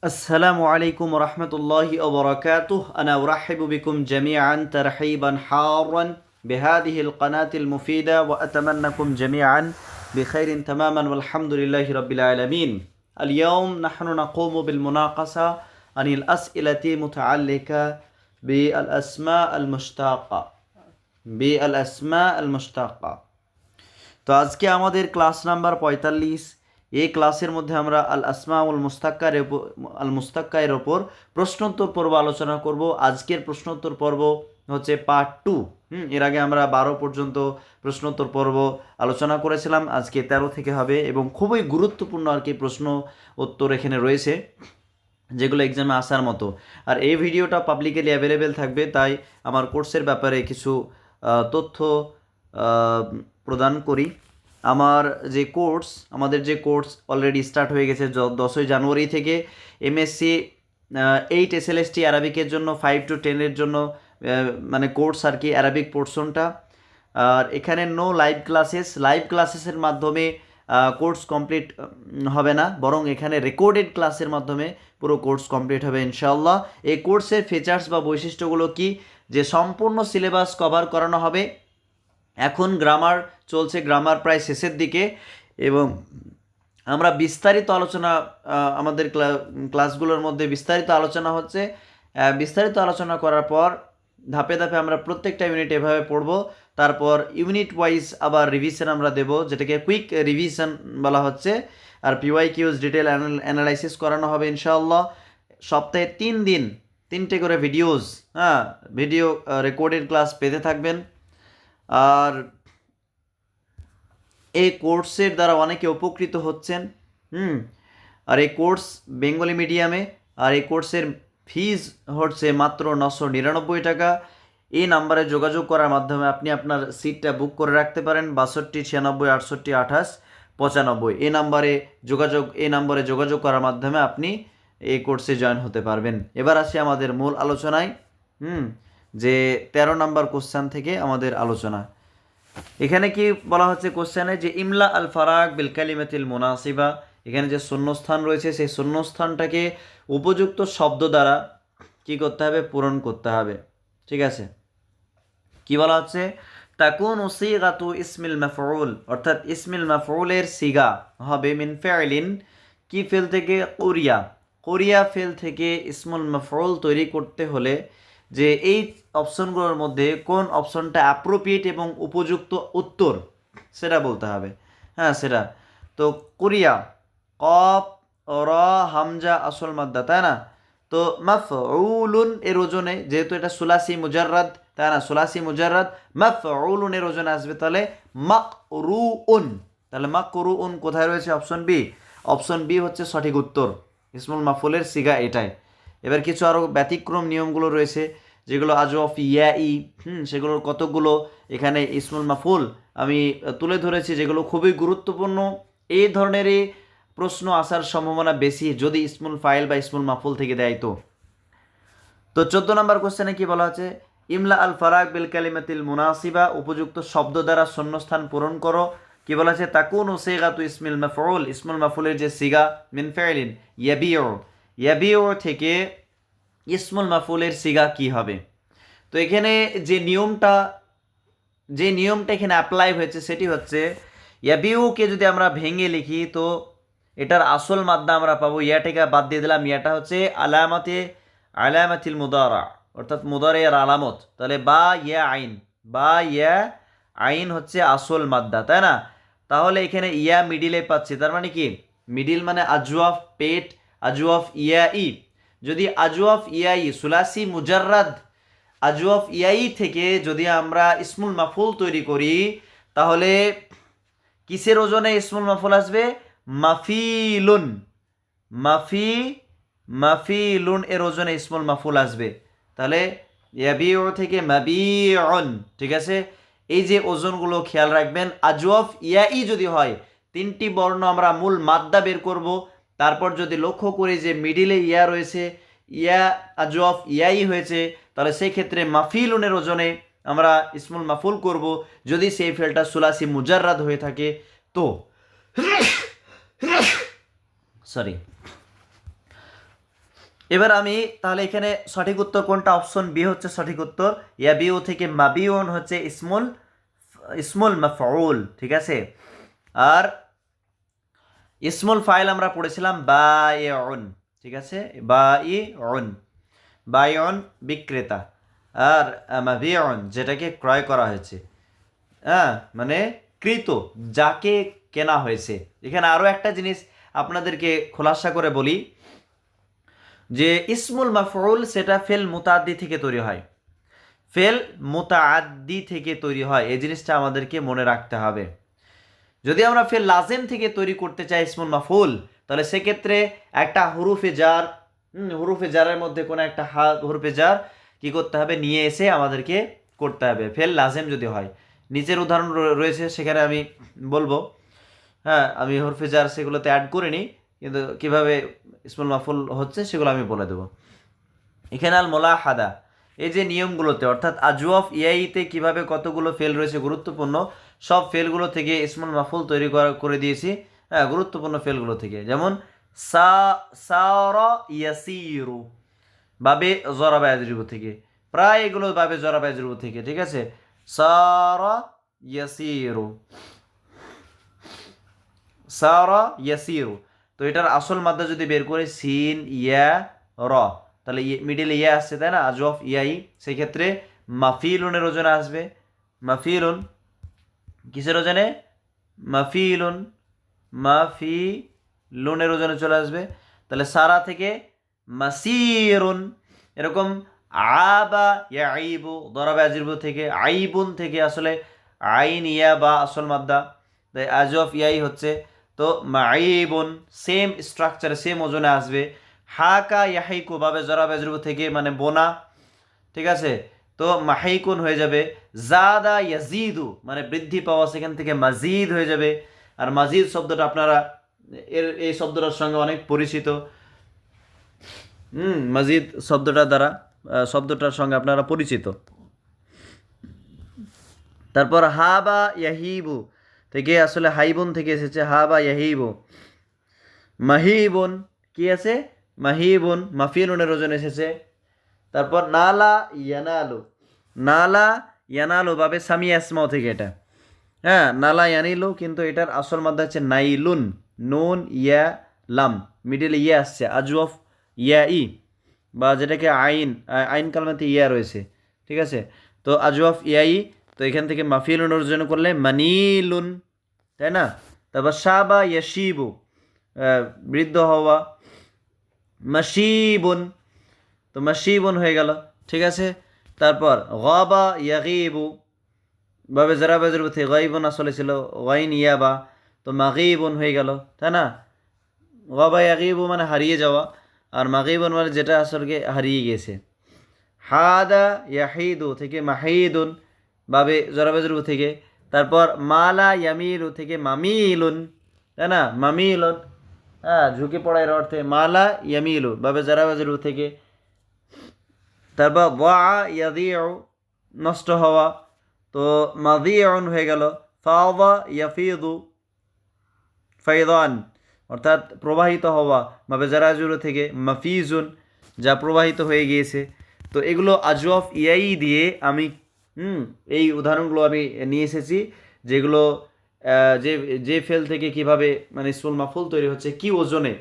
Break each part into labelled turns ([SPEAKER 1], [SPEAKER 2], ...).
[SPEAKER 1] السلام عليكم ورحمة الله وبركاته. أنا أرحب بكم جميعا ترحيبا حارا بهذه القناة المفيدة وأتمنىكم جميعا بخير تماما والحمد لله رب العالمين. اليوم نحن نقوم بالمناقشة عن الأسئلة المتعلقة بالأسماء المشتقة. তো আজকে আমাদের ক্লাস নাম্বার 45। এই ক্লাসের মধ্যে আমরা আল মুস্তাক্কার ওপর প্রশ্নোত্তর পর্ব আলোচনা করব। আজকের প্রশ্নোত্তর পর্ব হচ্ছে পার্ট 2। এর আগে আমরা 12 পর্যন্ত প্রশ্নোত্তর পর্ব আলোচনা করেছিলাম, আজকে 13 থেকে হবে এবং খুবই গুরুত্বপূর্ণ আর কি প্রশ্ন উত্তর এখানে রয়েছে যেগুলো এক্সামে আসার মতো। আর এই ভিডিওটা পাবলিকলি অ্যাভেলেবেল থাকবে, তাই আমার কোর্সের ব্যাপারে কিছু তথ্য প্রদান করি। আমাদের যে কোর্স অলরেডি স্টার্ট হয়ে গেছে 10ই জানুয়ারি থেকে। এমএসসি 8 এসএলএসটি অ্যারাবিকের জন্য 5 to 10 এর জন্য মানে কোর্স আর কি, অ্যারাবিক পোর্শনটা। আর এখানে নো লাইভ ক্লাসেসের মাধ্যমে কোর্স কমপ্লিট হবে না, বরং এখানে রেকর্ডেড ক্লাসের মাধ্যমে পুরো কোর্স কমপ্লিট হবে ইনশাআল্লাহ। এই কোর্সের ফিচার্স বা বৈশিষ্ট্যগুলো কি, যে সম্পূর্ণ সিলেবাস কভার করানো হবে। এখন গ্রামার চলছে, গ্রামার প্রায় শেষের দিকে এবং আমরা বিস্তারিত আলোচনা আমাদের ক্লাসগুলোর মধ্যে বিস্তারিত আলোচনা হচ্ছে। বিস্তারিত আলোচনা করার পর ধাপে ধাপে আমরা প্রত্যেকটা ইউনিট এভাবে পড়ব, তারপর ইউনিট ওয়াইজ আবার রিভিশন আমরা দেব, যেটাকে কুইক রিভিশন বলা হচ্ছে। আর পিওয়াইকিউজ ডিটেল অ্যানালাইসিস করানো হবে ইনশাআল্লাহ। সপ্তাহে 3 দিন 3টে করে ভিডিও রেকর্ডেড ক্লাস পেতে থাকবেন। আর এই কোর্সের দ্বারা অনেকে উপকৃত হচ্ছেন। আর এই কোর্স বেঙ্গলি মিডিয়ামে, আর এই কোর্সের ফিজ হচ্ছে মাত্র 999 টাকা। এই নাম্বারে যোগাযোগ করার মাধ্যমে আপনি আপনার সিটটা বুক করে রাখতে পারেন। 62 96 68 28 95 এই নাম্বারে যোগাযোগ করার মাধ্যমে আপনি এই কোর্সে জয়েন হতে পারবেন। এবার আসি আমাদের মূল আলোচনায়। যে 13 নম্বর কোশ্চেন থেকে আমাদের আলোচনা। এখানে কি বলা হচ্ছে কোশ্চেনে, যে ইমলা আল ফারাক বিল কালিমাতিল মুনাসিবা। এখানে যে শূন্যস্থান রয়েছে সেই শূন্যস্থানটাকে উপযুক্ত শব্দ দ্বারা কি করতে হবে, পূরণ করতে হবে। ঠিক আছে, কি বলা হচ্ছে, তাকুন সিগাতু ইসমিল মাফউল, অর্থাৎ ইসমিল মাফউলের সিগা হবে মিন ফাইলিন, কি ফেল থেকে, কোরিয়া ফেল থেকে ইসমুল মাফউল তৈরি করতে হলে যে এই অপশনগুলোর মধ্যে কোন অপশনটা অ্যাপ্রোপ্রিয়েট এবং উপযুক্ত উত্তর সেটা বলতে হবে। সেটা তো কোরিয়া, কফ র হামজা আসল মাদ্দা, তাই না? তো মাফউলুন এর ওজনে, যেহেতু এটা সুলাসি মুজাররাদ, তাই না, সুলাসি মুজাররাদ, মাফউলুন এর ওজনে আসবে তাহলে মাকরুউন। তাহলে মাকরুউন কোথায় রয়েছে? অপশন বি হচ্ছে সঠিক উত্তর। ইসমুল মাফউলের সিগা এটাই। এবার কিছু আরও ব্যতিক্রম নিয়মগুলো রয়েছে, যেগুলো আজওয়াফ ইয়াই, সেগুলোর কতগুলো এখানে ইসমুল মাফউল আমি তুলে ধরেছি, যেগুলো খুবই গুরুত্বপূর্ণ। এই ধরনেরই প্রশ্ন আসার সম্ভাবনা বেশি যদি ইসমুল ফাইল বা ইসমুল মাফউল থেকে দেয়। তো 14 নম্বর কোশ্চেনে কি বলা হচ্ছে, ইমলা আল ফারাক বিল কালিমাতিল মুনাসিবা, উপযুক্ত শব্দ দ্বারা শূন্যস্থান পূরণ করো। কি বলা আছে, তাকুনু সিগাতু ইসমুল মাফউল, ইসমুল মাফউলের যে সিগা মিন ফাইলিন ইয়াবিউ থেকে ইসমুল মাফউলের সিগা কি হবে। তো এখানে যে নিয়মটা এখানে অ্যাপ্লাই হয়েছে সেটি হচ্ছে, ইয়াবিউকে যদি আমরা ভেঙে লিখি তো এটার আসল মাদ্দা আমরা পাবো, ইয়াটাকে বাদ দিয়ে দিলাম, ইয়াটা হচ্ছে আলামাতিল মুদারা, অর্থাৎ মুদারের আলামত। তাহলে বা ইয়া আইন হচ্ছে আসল মাদ্দা, তাই না? তাহলে এখানে ইয়া মিডিলে পাচ্ছি, তার মানে কি, মিডিল মানে আজওয়াফ পেট, আজওয়াফ ইয়াই। যদি আজওয়াফ ইয়াই সুলাসি মুজাররাদ আজওয়াফ ইয়াই থেকে যদি আমরা ইসমুল মাফউল তৈরি করি, তাহলে কিসের ওজনে ইসমুল মাফউল আসবে? মাফিলুন এর ওজনে ইসমুল মাফউল আসবে। তাহলে ইয়াবিউ থেকে মাবিউন। ঠিক আছে, এই যে ওজনগুলো খেয়াল রাখবেন। আজওয়াফ ইয়াই যদি হয়, 3টি বর্ণ আমরা মূল মাদ্দা বের করব, তারপর যদি লক্ষ্য করি যে মিডিলে ইয়া রয়েছে, ইয়া আজওয়াফ ইয়াই হয়েছে, তাহলে সেই ক্ষেত্রে মাফিলুনের ওজনে আমরা ইসমুল মাফউল করব, যদি সেই ফেলটা সুলাসি মুজাররাদ হয়ে থাকে। তো এবার আমি তাহলে এখানে সঠিক উত্তর কোনটা, অপশন বি হচ্ছে সঠিক উত্তর। ইয়াবিউ থেকে মাবিউন হচ্ছে ইসমুল ইসমুল মাফউল, ঠিক আছে। আর ইসমুল ফাইল আমরা পড়েছিলাম বায়উন, ঠিক আছে, বায়উন, বায়উন বিক্রেতা, আর মাবিউন যেটাকে ক্রয় করা হয়েছে, হ্যাঁ মানে কৃত, যাকে কেনা হয়েছে। এখানে আরও একটা জিনিস আপনাদেরকে খোলাসা করে বলি যে ইসমুল মাফউল সেটা ফেল মুতাআদ্দি থেকে তৈরি হয়, ফেল মুতাআদ্দি থেকে তৈরি হয়, এই জিনিসটা আমাদেরকে মনে রাখতে হবে। যদি আমরা ফেল লাজেম থেকে তৈরি করতে চাই ইসমুল মাফউল, তাহলে সেক্ষেত্রে একটা হুরুফে জার, হুরুফে জারের মধ্যে কোনো একটা হুরুফে জার কি করতে হবে, নিয়ে এসে আমাদেরকে করতে হবে ফেল লাজেম যদি হয়। নিচের উদাহরণ রয়েছে, সেখানে আমি বলবো, হ্যাঁ আমি হরফে জার সেগুলোতে অ্যাড করিনি, কিন্তু কিভাবে ইসমুল মাফুল হচ্ছে সেগুলো আমি বলে দেবো। এখানে আল মোলাহাদা, এই যে নিয়মগুলোতে অর্থাৎ আজওয়াফ ইয়াইতে কিভাবে কতগুলো ফেল রয়েছে গুরুত্বপূর্ণ, সব ফেলগুলো থেকে ইসমুল মাফুল তৈরি করে দিয়েছি, হ্যাঁ গুরুত্বপূর্ণ ফেলগুলো থেকে। যেমন সারা ইয়াসিরু, বাবে জরাবা ইয়াজরিবু থেকে, প্রায় এগুলো বাবে জরাবা ইয়াজরিবু থেকে, ঠিক আছে। সারা ইয়াসিরু, সারা ইয়াসিরু, তো এটার আসল মাদ্দা যদি বের করে সিন ইয়া র, তাহলে মিডিলে ইয়া আসছে তাই না, আজওয়াফ ইয়াই, সেই ক্ষেত্রে মাফিলুনের ওজনে আসবে, মাফিলুন কিসের ওজনে, মাফিলুন, মাফিলুনের ওজনে চলে আসবে। তাহলে সারা থেকে মাসিরুন, এরকম আবা ইয়াইবু দরাবা আজিরবু থেকে, আইবুন থেকে আসলে আইন ইয়া বা আসল মাদ্দা, তাই আজওয়াফ ইয়াই হচ্ছে, তো মাইবুন সেম স্ট্রাকচারে সেম ওজনে আসবে। হাকা ইয়াহাইকু বাবে জরা বেজরু থেকে মানে বোনা, ঠিক আছে, তো মাহাইকুন হয়ে যাবে। জাদা ইয়াজিদু মানে বৃদ্ধি পাওয়া, সেখান থেকে মাজিদ হয়ে যাবে। আর মাজিদ শব্দটা আপনারা এই শব্দটার সঙ্গে অনেক পরিচিত, মাজিদ শব্দটার দ্বারা, শব্দটার সঙ্গে আপনারা পরিচিত। তারপর হাবা ইয়াহিবু থেকে আসলে হাইবুন থেকে এসেছে, হাবা ইয়াহিবু। মাহিবুন কি আছে, মাহিবুন মাফিলুনের ওজন এসেছে। তারপর নালা ইয়ানালু, নালা ইয়ানালু বাবে সামি আসমাও থেকে এটা, হ্যাঁ নালা ইয়ানিলু, কিন্তু এটার আসল মাদ্দা হচ্ছে নাইলুন, নুন ইয়া লাম, মিডিলে ইয়া আসছে, আজওয়াফ ইয়া ই, বা যেটাকে আইন, আইন কালমাতে ইয়া রয়েছে, ঠিক আছে, তো আজওয়াফ ইয়া ই, তো এখান থেকে মাফিলুন অর্জন করলে মানিলুন, তাই না। তারপর শাবা ইয়াশিবু বৃদ্ধ হওয়া, মাসিবুন, তো মাসিবুন হয়ে গেল, ঠিক আছে। তারপর গাবা ইয়াগিবু বাবে যারা বাজের থেকে গাইবুন আসলে ছিল গাইন ইয়াবা, তো মাগিবুন হয়ে গেল, তাই না। গাবা ইয়াগিবু মানে হারিয়ে যাওয়া, আর মাগিবুন মানে যেটা আসলে হারিয়ে গেছে। হাদা ইয়াহিদু থেকে মাহিদুন বাবে জরাবাজুর থেকে। তারপর মালা ইয়ামিলু থেকে মামিলুন, তাই না, মামিলুন, হ্যাঁ ঝুঁকে পড়া এর অর্থে মালা ইয়ামিলু বাবে জরাবাজুর থেকে। তারপর ওয়া ইয়াদিউ নষ্ট হওয়া, তো মাদিউন হয়ে গেল। ফাওয়া ইয়াফিদু ফাইদান অর্থাৎ প্রবাহিত হওয়া, বাবে জারাজুরু থেকে মাফিজুন যা প্রবাহিত হয়ে গিয়েছে। তো এগুলো আজওয়াফ ইয়াই দিয়ে আমি এই উদাহরণগুলো আমি নিয়ে এসেছি, যেগুলো যে যে ফেল থেকে কিভাবে মানে ইসমুল মাফুল তৈরি হচ্ছে, কি ওজনে,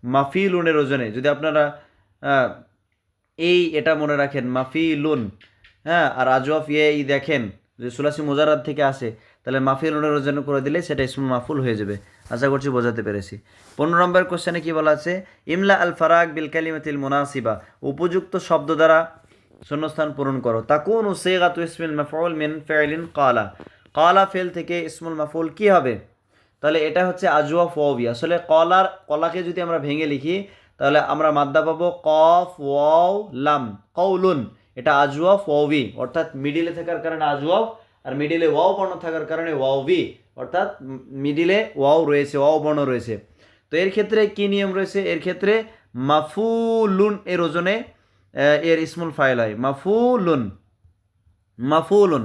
[SPEAKER 1] মাফিলুনের ওজনে। যদি আপনারা এটা মনে রাখেন মাফিলুন, হ্যাঁ, আর আজওয়াফ ইয়াই দেখেন যে সুলাসি মুজারাদ থেকে আসে, তাহলে মাফিলুনের ওজনে করে দিলে সেটা ইসমুল মাফুল হয়ে যাবে। আশা করছি বোঝাতে পেরেছি। 15 নম্বর কোশ্চেনে কি বলা আছে, ইমলা আল ফারাক বিল কালিমাতিল মুনাসিবা, উপযুক্ত শব্দ দ্বারা শূন্যস্থান পূরণ করো। তাকুনু সিগাতু ইসমিল মাফউল মিন ফি'লিন কালা, কালা ফেল থেকে ইসমুল মাফউল কি হবে, তাহলে এটা হচ্ছে আজওয়াফ ওয়াবি। আসলে কলাকে যদি আমরা ভেঙে লিখি তাহলে আমরা মাদ্দা পাবো কফ ওয়াও লাম, কৌলুন, এটা আজওয়াফ ওয়াবি, অর্থাৎ মিডিলে থাকার কারণে আজওয়াফ, আর মিডিলে ওয়াও বর্ণ থাকার কারণে ওয়াবি, অর্থাৎ মিডিলে ওয়াও রয়েছে, ওয়াও বর্ণ রয়েছে। তো এর ক্ষেত্রে কি নিয়ম রয়েছে, এর ক্ষেত্রে মাফুলুন এর ওজনে এর ইসমুল ফাইল হয়, মাফুলুন, মাফুলুন,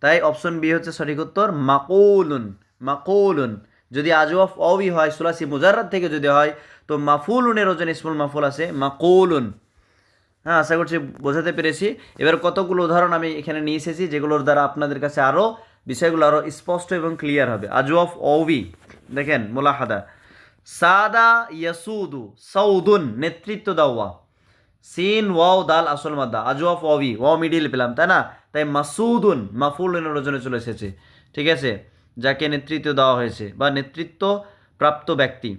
[SPEAKER 1] তাই অপশন বি হচ্ছে সঠিক উত্তর, মাকুলুন, মাকুলুন। যদি আজওয়াফ অবি হয় সুলাসি মুজাররাদ থেকে যদি হয় তো মাফুলুনের ওজনে ইসমুল মাফুল আছে মাকুলুন। হ্যাঁ, আশা করছি বোঝাতে পেরেছি। এবার কতগুলো উদাহরণ আমি এখানে নিয়ে এসেছি যেগুলোর দ্বারা আপনাদের কাছে আরও বিষয়গুলো আরও স্পষ্ট এবং ক্লিয়ার হবে। আজওয়াফ অবি দেখেন মোলাহাদা, সাদা ইয়াসুদু সৌদুন নেতৃত্ব দেওয়া, সিন ওয়াও দাল আসল মাদ্দা, আজওয়াফ অবি ওয়াও মিডিল পেলাম তাই না, তাই মাসুদুন মাফুলুনের ওজনে চলে এসেছে, ঠিক আছে, যাকে নেতৃত্ব দেওয়া হয়েছে বা নেতৃত্ব প্রাপ্ত ব্যক্তি।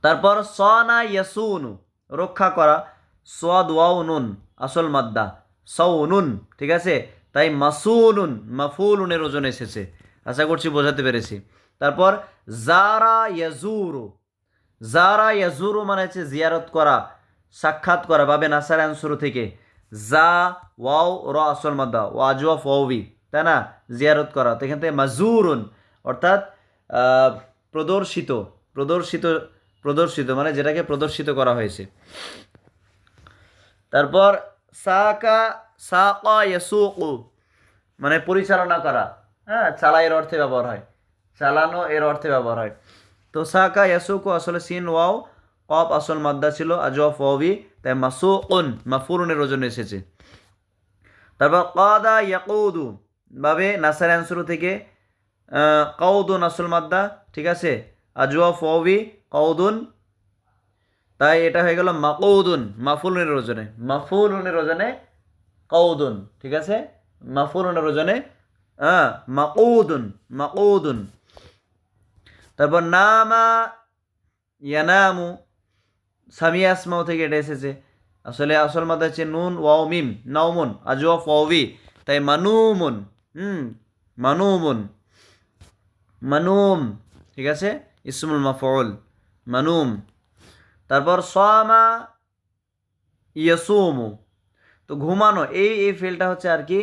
[SPEAKER 1] তারপর সনা ইয়াসুনু রক্ষা করা, সোয়াদ ওয়াও নুন আসল মাদ্দা সৌনুন, ঠিক আছে, তাই মাসুনুন মাফুলুনের ওজনে এসেছে। আশা করছি বোঝাতে পেরেছি। তারপর জারা ইয়াজুরু, জারা ইয়াজুরু মানে হচ্ছে জিয়ারত করা, সাক্ষাৎ করা বাবে নাসার আনসুরু থেকে, জা ওয়াও র আসল মাদ্দা ওয়াজওয়াফ ওয়াবি তাই না, জিয়ারত করা, তো এখান থেকে মাজুরুন অর্থাৎ প্রদর্শিত, প্রদর্শিত প্রদর্শিত মানে যেটাকে প্রদর্শিত করা হয়েছে। তারপর সাকা সাকা ইয়াসুকু মানে পরিচালনা করা, হ্যাঁ, চালা এর অর্থে ব্যবহার হয়, চালানো এর অর্থে ব্যবহার হয়। তো সাকা ইয়াসুকু আসলে সিন ওয়াও কফ আসল মাদ্দা ছিল আজওয়াফ ওয়াবি, তাই মাসুকুন মাফুরুনের ওজনে এসেছে। তারপর কাদা ইয়াকুদু ভাবে নাসার আনসুরু থেকে কাউদুন আসল মাদ্দা, ঠিক আছে, আজওয়াফ ওয়াবি কাউদুন, তাই এটা হয়ে গেল মাকুদুন মাফুলুনের ওজনে, মাফুলুনের ওজনে কাউদুন, ঠিক আছে, মাফুলুনের ওজনে মাকুদুন মাকুদুন। তারপর নামা ইয়ানামু সামিয়া আসমাও থেকে এটা এসেছে, আসলে আসল মাদ্দা হচ্ছে নুন ওয়াও মিম নাউমুন আজওয়াফ ওয়াবি, তাই মানুমুন, মানুমুন মানুম, ঠিক আছে, ইসমুল মাফউল মানুম। তারপর সামা ইয়াসুমু, তো ঘুমানো, এই ফেলটা হচ্ছে আর কি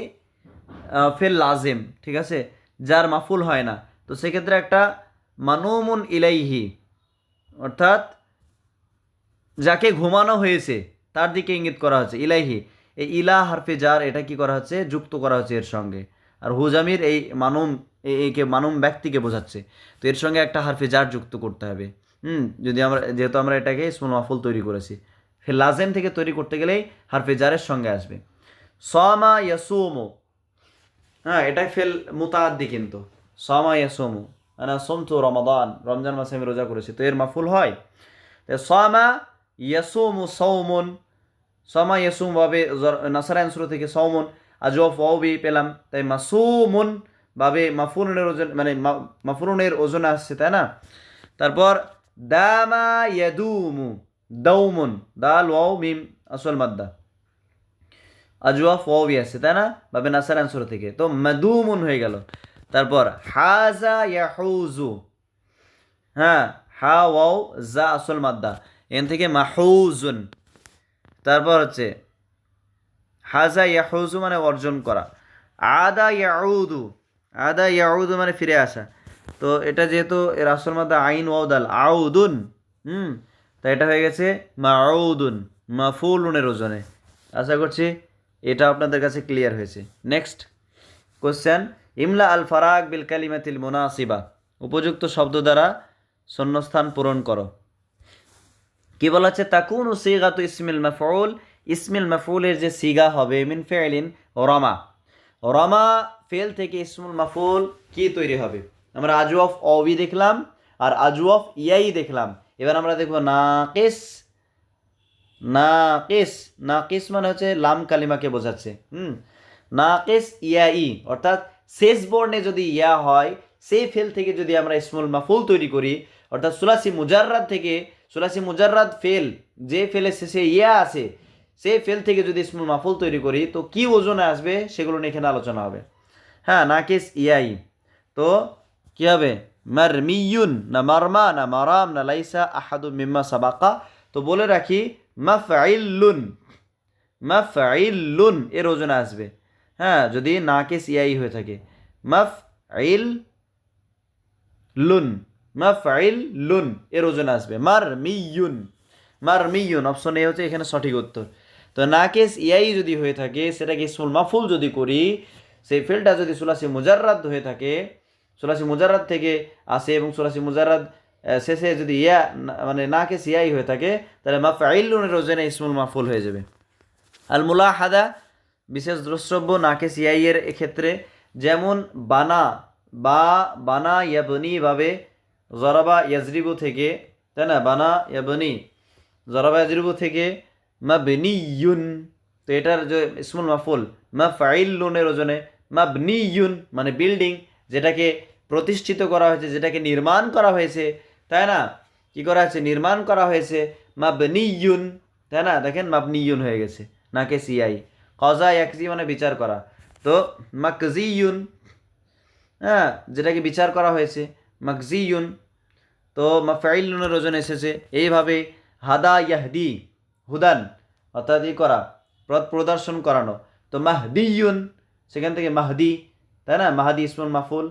[SPEAKER 1] ফেল লাজেম, ঠিক আছে, যার মাফুল হয় না, তো সেক্ষেত্রে একটা মানুমুন ইলাইহি অর্থাৎ যাকে ঘুমানো হয়েছে তার দিকে ইঙ্গিত করা হচ্ছে, ইলাইহি এই ইলা হারফে জার এটা কি করা হচ্ছে যুক্ত করা হচ্ছে এর সঙ্গে, আর হুজামির এই মানুম একে মানুম ব্যক্তিকে বোঝাচ্ছে, তো এর সঙ্গে একটা হারফে জার যুক্ত করতে হবে। যদি আমরা যেহেতু আমরা এটাকে ইসমুল মাফুল তৈরি করেছি, ফেল লাজেম থেকে তৈরি করতে গেলেই হারফে জারের সঙ্গে আসবে। সামা ইয়াসুমু, হ্যাঁ এটাই ফেল মুতাআদ্দি, কিন্তু সামা ইয়াসুমু আনা সুমতু রমাদান, রমজান মাসে আমি রোজা করেছি, তো এর মাফুল হয়, সামা ইয়াসুমু সৌমুন, সামা ইয়াসুম ভাবে নাসারা আনসুর থেকে সৌমুন আজওয়াফ ওয়াবি পেলাম, তাই মাসুমুন ভাবে মাফুলুনের ওজন মানে মাফুলুনের ওজনে আসছে তাই না। তারপর দামা ইয়াদুমু দাউমুন দাল ওয়াও মিম আসল মাদ্দা আজওয়াফ ওয়াবি আছে তাই না, ভাবে নাসারা আনসুর থেকে, তো মাদুমুন হয়ে গেল। তারপর হাজা ইয়াহুজু, হ্যাঁ হা ওয়াও জা আসল মাদ্দা এখান থেকে মাহুজুন। তারপর হচ্ছে হাজা ইয়াহুজু মানে অর্জন করা, আদা ইয়াউদু, আদা ইয়াউদু মানে ফিরে আসা, তো এটা যেহেতু এর আসল মাদ্দা আইন ওয়াও দাল আউদুন, তাই এটা হয়ে গেছে মাউদুন মাফুলুনের ওজনে। আশা করছি এটা আপনাদের কাছে ক্লিয়ার হয়েছে। নেক্সট কোশ্চেন, ইমলা আল ফারাক বিল কালিমাতিল মুনাসিবা, উপযুক্ত শব্দ দ্বারা শূন্যস্থান পূরণ করো। কি বলা হচ্ছে, তাকুনু সিগাতু ইসমিল মাফউল, ইসমিল মাফউলের যে সিগা হবে মিন ফিলিন রমা, রমা ফেল থেকে ইসমুল মাফউল কি তৈরি হবে, আমরা আজওয়াফ অবি দেখলাম আর আজওয়াফ ইয়াই দেখলাম, এবার আমরা দেখব নাকিস, নাকিস, নাকিস মানে হচ্ছে লাম কালিমাকে বোঝাচ্ছে, নাকিস ইয়াই অর্থাৎ শেষ বর্ণে যদি ইয়া হয় সেই ফেল থেকে যদি আমরা ইসমুল মাফউল তৈরি করি, অর্থাৎ সুলাসি মুজাররাদ থেকে, সুলাসি মুজাররাদ ফেল যে ফেলের শেষে ইয়া আছে সেই ফেল থেকে যদি ইসমুল মাফুল তৈরি করি তো কি ওজনে আসবে সেগুলো নিয়ে এখানে আলোচনা হবে। হ্যাঁ নাকিস ইয়াই, তো কি হবে, মারমিয়ুন না মারমা না মারাম না লাইসা আহাদু মিম্মা সাবাকা, তো বলে রাখি মাফআইলুন, মাফআইলুন এর ওজনে আসবে, হ্যাঁ যদি নাকিস ইয়াই হয়ে থাকে, মাফআইলুন, মাফআইলুন এর ওজনে আসবে মারমিয়ুন, মারমিয়ুন অপশন এ হচ্ছে এখানে সঠিক উত্তর। তো নাকিস ইয়াই যদি হয়ে থাকে সেটাকে ইসমুল মাফুল যদি করি, সেই ফেলটা যদি সুলাসি মুজাররাদ হয়ে থাকে সুলাসি মুজাররাদ থেকে আসে এবং সুলাসি মুজাররাদ শেষে যদি ইয়া মানে নাকিস ইয়াই হয়ে থাকে তাহলে মাফআইলুনের ওজনে ইসমুল মাফউল হয়ে যাবে। আল মুলাহাদা বিশেষ দ্রষ্টব্য নাকিস ইয়াইয়ের ক্ষেত্রে, যেমন বানা বা বানা ইয়াবনি ভাবে জরাবা ইয়াজরিবু থেকে, তাই না, বানা ইয়াবনি জরাবা ইয়াজরিবু থেকে মাবনিয়ুন, তো এটার যে ইসমুল মাফউল মাফআইলুনের ওজনে মাবনিয়ুন মানে বিল্ডিং, যেটাকে প্রতিষ্ঠিত করা হয়েছে, যেটাকে নির্মাণ করা হয়েছে, তাই না, কি করা হয়েছে, নির্মাণ করা হয়েছে, মাবনিয়ুন, তাই না, দেখেন মাবনিয়ুন হয়ে গেছে নাকে সিআই। কজা ইয়াকজি মানে বিচার করা, তো মাকজিয়ুন, হ্যাঁ, যেটাকে বিচার করা হয়েছে মাকজিয়ুন, তো মাফআইলুনের ওজনে এসেছে। এইভাবে হাদা ইয়াহদি হুদান অর্থাৎ ই করা, পথ প্রদর্শন করানো, তো মাহদিয়ুন সেখান থেকে মাহদি, তাই না, মাহদি ইসমুল মাফউল,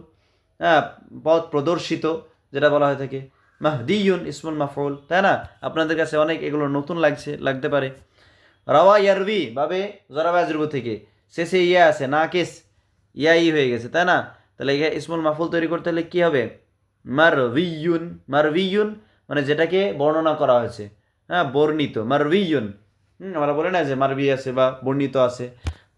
[SPEAKER 1] হ্যাঁ, পথ প্রদর্শিত যেটা বলা হয়ে থাকে, মাহদিয়ুন ইসমুল মাফউল, তাই না। আপনাদের কাছে অনেক এগুলো নতুন লাগতে পারে। রাওয়া ইয়ারবি ভাবে জরাবা ইয়াজরুবু থেকে শেষে ইয়া আছে নাকিস ইয়াই হয়ে গেছে, তাই না, তাহলে ইসমুল মাফউল তৈরি করতে হলে কী হবে, মারভিয়ুন, মারভিয়ুন মানে যেটাকে বর্ণনা করা হয়েছে, হ্যাঁ, বর্ণিত, মারভিয়ুন, আমরা বলি না যে মারবি আছে বা বর্ণিত আছে।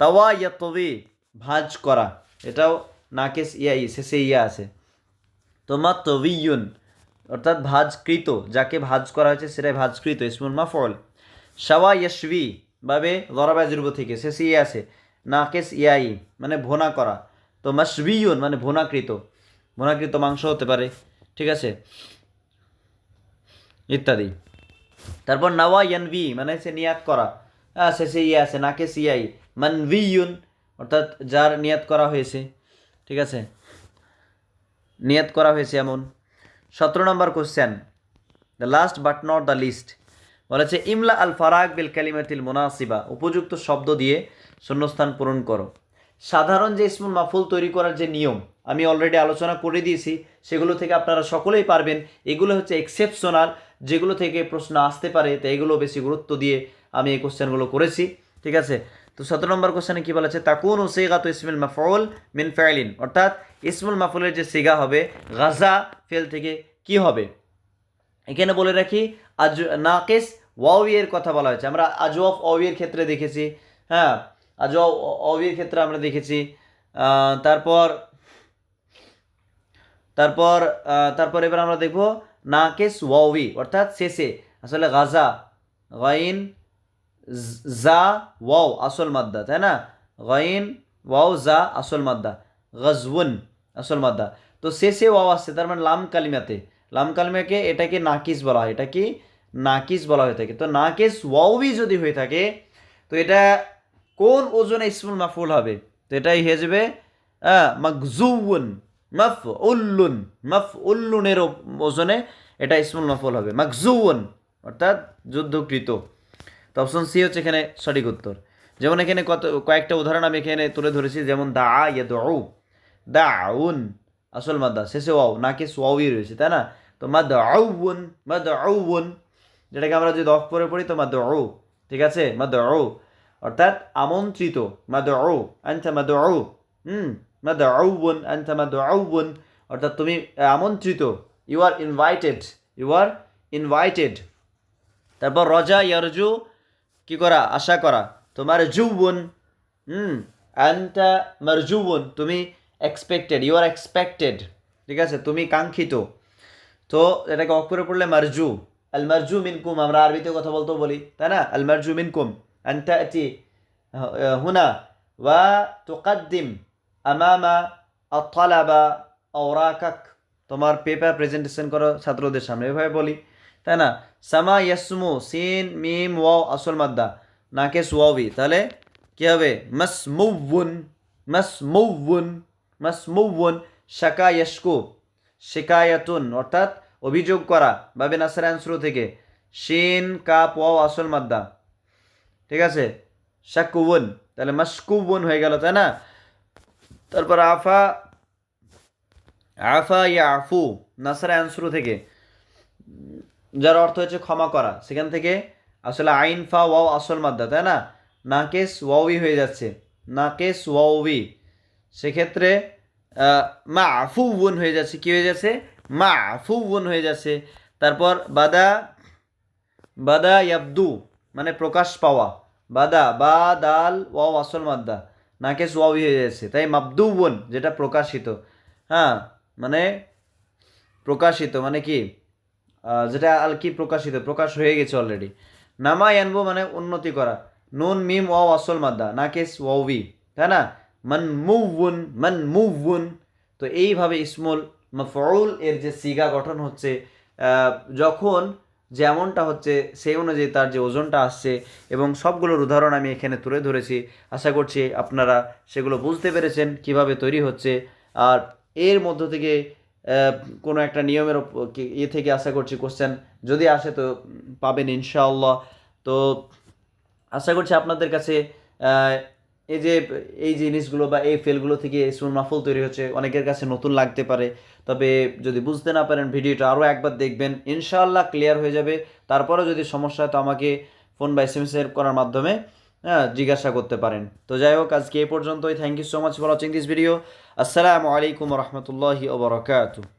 [SPEAKER 1] তাওয়া ইয়াতবি ভাঁজ করা, এটাও নাকিস ইয়াই শেষে ইয়া আছে, তো মাতবিয়ুন অর্থাৎ ভাঁজকৃত, যাকে ভাঁজ করা হয়েছে সেটাই ভাঁজকৃত ইসমুল মাফউল। শাওয়া ইয়াশবি ভাবে জরাবা ইয়াজরুবু থেকে শেষে ইয়া আছে নাকিস ইয়াই মানে ভোনা করা, তো মাশবিয়ুন মানে ভোনাকৃত, ভোনাকৃত মাংস হতে পারে, ঠিক আছে, ইত্যাদি। তারপর নাওয়া ইয়ানভি মানে সে নিয়াত করা, শেষে ইয়ে আছে নাকিস ইয়াই, মানভিয়ুন অর্থাৎ যার নিয়াত করা হয়েছে, ঠিক আছে, নিয়াত করা হয়েছে এমন। 17 নম্বর question, the last but not the least, বলেছে ইমলা আল ফারাক বিল কালিমাতিল মুনাসিবা, উপযুক্ত শব্দ দিয়ে শূন্যস্থান পূরণ করো। সাধারণ যে ইসমুল মাফউল তৈরি করার যে নিয়ম আমি অলরেডি আলোচনা করে দিয়েছি, সেগুলো থেকে আপনারা সকলেই পারবেন। এগুলো হচ্ছে এক্সেপশনাল, যেগুলো থেকে প্রশ্ন আসতে পারে, তো এগুলো বেশি গুরুত্ব দিয়ে আমি এই কোশ্চেনগুলো করেছি, ঠিক আছে। তো 17 নম্বর কোশ্চেনে কী বলেছে, তাকুনু সিগাতু ইসমুল মাফউল মিন ফাইলিন, অর্থাৎ ইসমুল মাফউলের যে সিগা হবে গাজা ফেল থেকে কি হবে। এখানে বলে রাখি নাকিস ওয়াউয়ের কথা বলা হয়েছে, আমরা আজওয়াফ ওয়াউয়ের ক্ষেত্রে দেখেছি, হ্যাঁ, আজওয়াফ ওয়াউয়ের ক্ষেত্রে আমরা দেখেছি। তারপর তারপর তারপর এবার আমরা দেখব নাকিস ওয়াউই অর্থাৎ শেষে, আসলে গাজা গাইন জা ওয়াও আসল মাদ্দা, তাই না, গাইন ওয়াও জা আসল মাদ্দা, গজওয়ুন আসল মাদ্দা, তো শেষে ওয়াও আসছে, তার মানে লাম কালিমাতে, লাম কালিমাকে এটাকে নাকিস বলা হয়, এটা কি নাকিস বলা হয়ে থাকে। তো নাকিস ওয়াউই যদি হয়ে থাকে তো এটা কোন ওজনে ইসমুল মাফউল হবে, তো এটাই হয়ে যাবে মাকজুউন মাফউল্লুন, মাফউল্লুনের ওজনে এটা ইসমুল মাফউল হবে, মাকজুউন অর্থাৎ যুদ্ধকৃত। তো অপশন সি হচ্ছে এখানে সঠিক উত্তর। যেমন এখানে কয়েকটা উদাহরণ আমি এখানে তুলে ধরেছি, যেমন দা ইয়াদউ, দাউন আসল মাদ্দা, শেষে ওয়াও নাকিস ওয়াউই রয়েছে, তাই না, তো মাদউন, মাদউন যেটাকে আমরা যদি অফ করে পড়ি তো মাদউ, ঠিক আছে, মাদউ অর্থাৎ আমন্ত্রিত, মাদউ আনতা মাদউ, মাদউন আনতা মাদউন অর্থাৎ তুমি আমন্ত্রিত, you are invited, you are invited. তারপর রজা ইয়ারজু কি করা, আশা করা, তো মারজুউন, আনতা মারজুউন তুমি এক্সপেক্টেড, ইউ আর এক্সপেক্টেড, ঠিক আছে, তুমি কাঙ্ক্ষিত, তো এটাকে অফ করে পড়লে মারজু, আল মারজু মিনকুম আমরা আরবিতে কথা বলতেও বলি, তাই না, আল মারজু মিনকুম আন তা'তি হুনা ওয়া তুকদ্দিম আমামা আত-তালাবা আওরাকাক, তোমার পেপার প্রেজেন্টেশন করো ছাত্রদের সামনে, এভাবে বলি, তাই না। সামা ইয়াসমু সিন মিম ওয়াও আসল মাদ্দা নাকিস ওয়াউই, তাহলে কি হবে মাসমুউন, মাসমুউন, মাসমুউন। শাকা ইয়াশকু শিকায়াতুন অর্থাৎ অভিযোগ করা বাবে নাসরান শুরু থেকে, শিন কাপ ওয়াও আসল মাদ্দা, ঠিক আছে, শাকুউন, তাহলে মাশকুউন হয়ে গেল, তাই না। তারপর আফা, আফা ইয়াফু নাসরান শুরু থেকে, যার অর্থ হচ্ছে ক্ষমা করা, সেখান থেকে আসলে আইন ফা ওয়াও আসল মাদ্দা, তাই না, নাকিস ওয়াউই হয়ে যাচ্ছে, নাকিস ওয়াউই, সেক্ষেত্রে মাফুউন হয়ে যাচ্ছে, কি হয়ে যাচ্ছে? মাফুউন হয়ে যাচ্ছে। তারপর বাদা, বাদা ইয়াবদু মানে প্রকাশ পাওয়া, বাদা বা দাল ওয়াও আসল মাদ্দা, নাকেস ওয়াও হয়ে যাচ্ছে, তাই মাবদুউন যেটা প্রকাশিত, হ্যাঁ মানে প্রকাশিত মানে কি, যেটা আর কি প্রকাশিত, প্রকাশ হয়ে গেছে অলরেডি। নামা ইয়ানবু মানে উন্নতি করা, নুন মিম ওয়াও আসল মাদ্দা, নাকেস ওয়াওবি, তাই না? মানমুউন, মানমুউন। তো এইভাবে ইসমুল মাফউল এর যে সিগা গঠন হচ্ছে, যখন যেমনটা হচ্ছে সেই অনুযায়ী তার যে ওজনটা আসছে, এবং সবগুলোর উদাহরণ আমি এখানে তুলে ধরেছি। আশা করছি আপনারা সেগুলো বুঝতে পেরেছেন কিভাবে তৈরি হচ্ছে। আর এর মধ্য থেকে কোনো একটা নিয়মের ইয়ে থেকে আশা করছি কোশ্চেন যদি আসে তো পাবেন ইনশাআল্লাহ। তো আশা করছি আপনাদের কাছে আহ, এই যে এই জিনিসগুলো বা এই ফেলগুলো থেকে ইসমুল মাফুল তৈরি হচ্ছে অনেকের কাছে নতুন লাগতে পারে, তবে যদি বুঝতে না পারেন ভিডিওটা আরও একবার দেখবেন, ইনশাআল্লাহ ক্লিয়ার হয়ে যাবে। তারপরেও যদি সমস্যা হয় তো আমাকে ফোন বা এসএমএস এর করার মাধ্যমে জিজ্ঞাসা করতে পারেন। তো যাই হোক, আজকে এই পর্যন্তই। Thank you so much for watching this video. আসসালামু আলাইকুম রহমতুল্লাহি ওবরাকাতুহু।